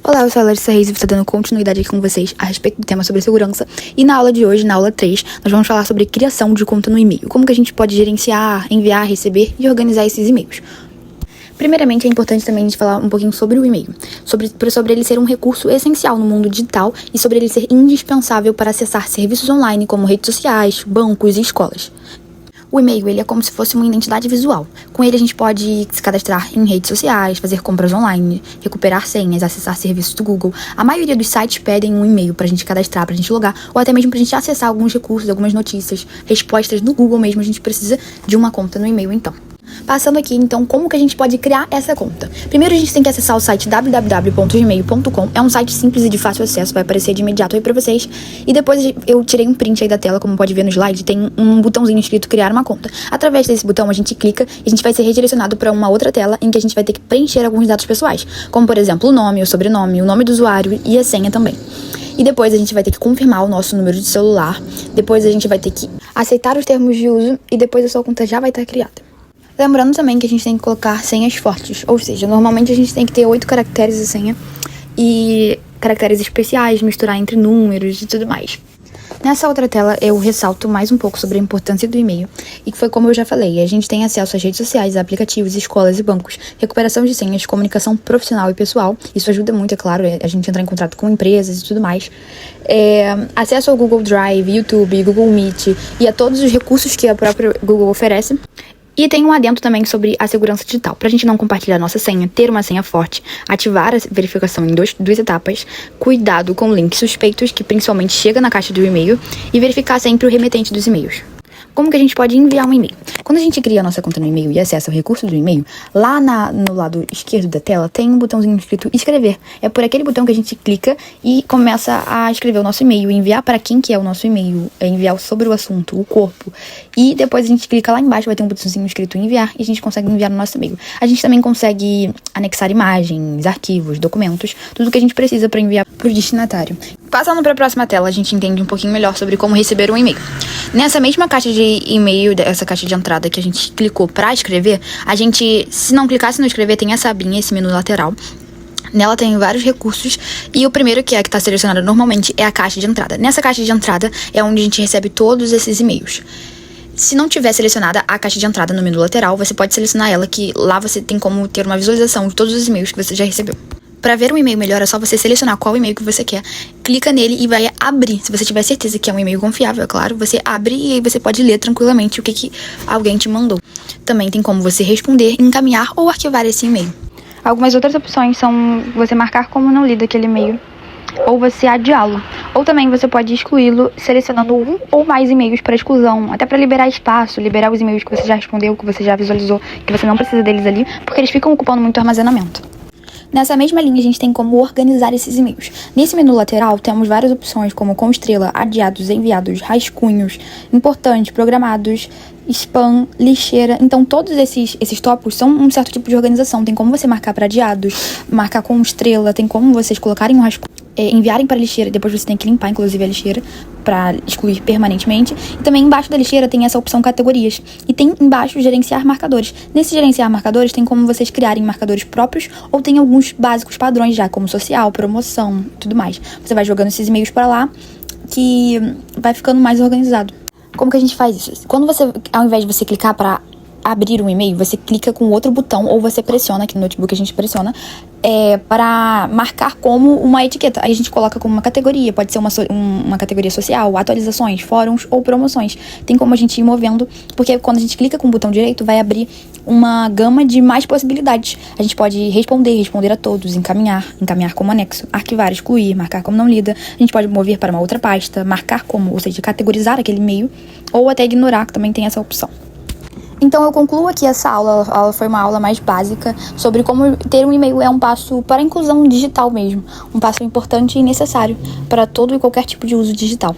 Olá, eu sou a Larissa Reis e vou estar dando continuidade aqui com vocês a respeito do tema sobre segurança. E na aula de hoje, na aula 3, nós vamos falar sobre criação de conta no e-mail. Como que a gente pode gerenciar, enviar, receber e organizar esses e-mails. Primeiramente, é importante também a gente falar um pouquinho sobre o e-mail. Sobre ele ser um recurso essencial no mundo digital e sobre ele ser indispensável para acessar serviços online como redes sociais, bancos e escolas. O e-mail, ele é como se fosse uma identidade visual. Com ele, a gente pode se cadastrar em redes sociais, fazer compras online, recuperar senhas, acessar serviços do Google. A maioria dos sites pedem um e-mail pra gente cadastrar, pra gente logar, ou até mesmo pra gente acessar alguns recursos, algumas notícias, respostas no Google mesmo. A gente precisa de uma conta no e-mail, então. Passando aqui, então, como que a gente pode criar essa conta? Primeiro, a gente tem que acessar o site www.gmail.com. É um site simples e de fácil acesso, vai aparecer de imediato aí pra vocês. E depois eu tirei um print aí da tela, como pode ver no slide, tem um botãozinho escrito criar uma conta. Através desse botão, a gente clica e a gente vai ser redirecionado para uma outra tela em que a gente vai ter que preencher alguns dados pessoais, como, por exemplo, o nome, o sobrenome, o nome do usuário e a senha também. E depois a gente vai ter que confirmar o nosso número de celular, depois a gente vai ter que aceitar os termos de uso e depois a sua conta já vai estar criada. Lembrando também que a gente tem que colocar senhas fortes, ou seja, normalmente a gente tem que ter 8 caracteres de senha e caracteres especiais, misturar entre números e tudo mais. Nessa outra tela eu ressalto mais um pouco sobre a importância do e-mail e que foi como eu já falei, a gente tem acesso às redes sociais, aplicativos, escolas e bancos, recuperação de senhas, comunicação profissional e pessoal, isso ajuda muito, é claro, a gente entrar em contato com empresas e tudo mais, acesso ao Google Drive, YouTube, Google Meet e a todos os recursos que a própria Google oferece. E tem um adendo também sobre a segurança digital. Para a gente não compartilhar nossa senha, ter uma senha forte, ativar a verificação em duas etapas, cuidado com links suspeitos que principalmente chega na caixa do e-mail e verificar sempre o remetente dos e-mails. Como que a gente pode enviar um e-mail? Quando a gente cria a nossa conta no e-mail e acessa o recurso do e-mail, lá no lado esquerdo da tela tem um botãozinho escrito escrever. É por aquele botão que a gente clica e começa a escrever o nosso e-mail, enviar para quem que é o nosso e-mail, enviar sobre o assunto, o corpo. E depois a gente clica lá embaixo, vai ter um botãozinho escrito enviar e a gente consegue enviar no nosso e-mail. A gente também consegue anexar imagens, arquivos, documentos, tudo que a gente precisa para enviar para o destinatário. Passando para a próxima tela, a gente entende um pouquinho melhor sobre como receber um e-mail. Nessa mesma caixa de e-mail, essa caixa de entrada que a gente clicou para escrever, a gente, se não clicasse no escrever, tem essa abinha, esse menu lateral. Nela tem vários recursos e o primeiro, que está selecionado normalmente, é a caixa de entrada. Nessa caixa de entrada é onde a gente recebe todos esses e-mails. Se não tiver selecionada a caixa de entrada no menu lateral, você pode selecionar ela, que lá você tem como ter uma visualização de todos os e-mails que você já recebeu. Para ver um e-mail melhor, é só você selecionar qual e-mail que você quer, clica nele e vai abrir. Se você tiver certeza que é um e-mail confiável, é claro, você abre e aí você pode ler tranquilamente o que alguém te mandou. Também tem como você responder, encaminhar ou arquivar esse e-mail. Algumas outras opções são você marcar como não lido aquele e-mail, ou você adiá-lo. Ou também você pode excluí-lo selecionando um ou mais e-mails para exclusão, até para liberar espaço, liberar os e-mails que você já respondeu, que você já visualizou, que você não precisa deles ali, porque eles ficam ocupando muito armazenamento. Nessa mesma linha, a gente tem como organizar esses e-mails. Nesse menu lateral, temos várias opções, como com estrela, adiados, enviados, rascunhos, importantes, programados, spam, lixeira. Então, todos esses tópicos são um certo tipo de organização. Tem como você marcar para adiados, marcar com estrela, tem como vocês colocarem um rascunho, enviarem para a lixeira, depois você tem que limpar, inclusive, a lixeira para excluir permanentemente. E também embaixo da lixeira tem essa opção categorias. E tem embaixo gerenciar marcadores. Nesse gerenciar marcadores tem como vocês criarem marcadores próprios ou tem alguns básicos padrões já, como social, promoção e tudo mais. Você vai jogando esses e-mails para lá que vai ficando mais organizado. Como que a gente faz isso? Quando você, ao invés de você clicar para abrir um e-mail, você clica com outro botão ou você pressiona, aqui no notebook a gente pressiona, para marcar como uma etiqueta. Aí a gente coloca como uma categoria, pode ser uma categoria social, atualizações, fóruns ou promoções. Tem como a gente ir movendo, porque quando a gente clica com o botão direito, vai abrir uma gama de mais possibilidades. A gente pode responder a todos, encaminhar como anexo, arquivar, excluir, marcar como não lida. A gente pode mover para uma outra pasta, marcar como, ou seja, categorizar aquele e-mail, ou até ignorar, que também tem essa opção. Então eu concluo aqui essa aula. A aula foi uma aula mais básica sobre como ter um e-mail é um passo para a inclusão digital mesmo, um passo importante e necessário para todo e qualquer tipo de uso digital.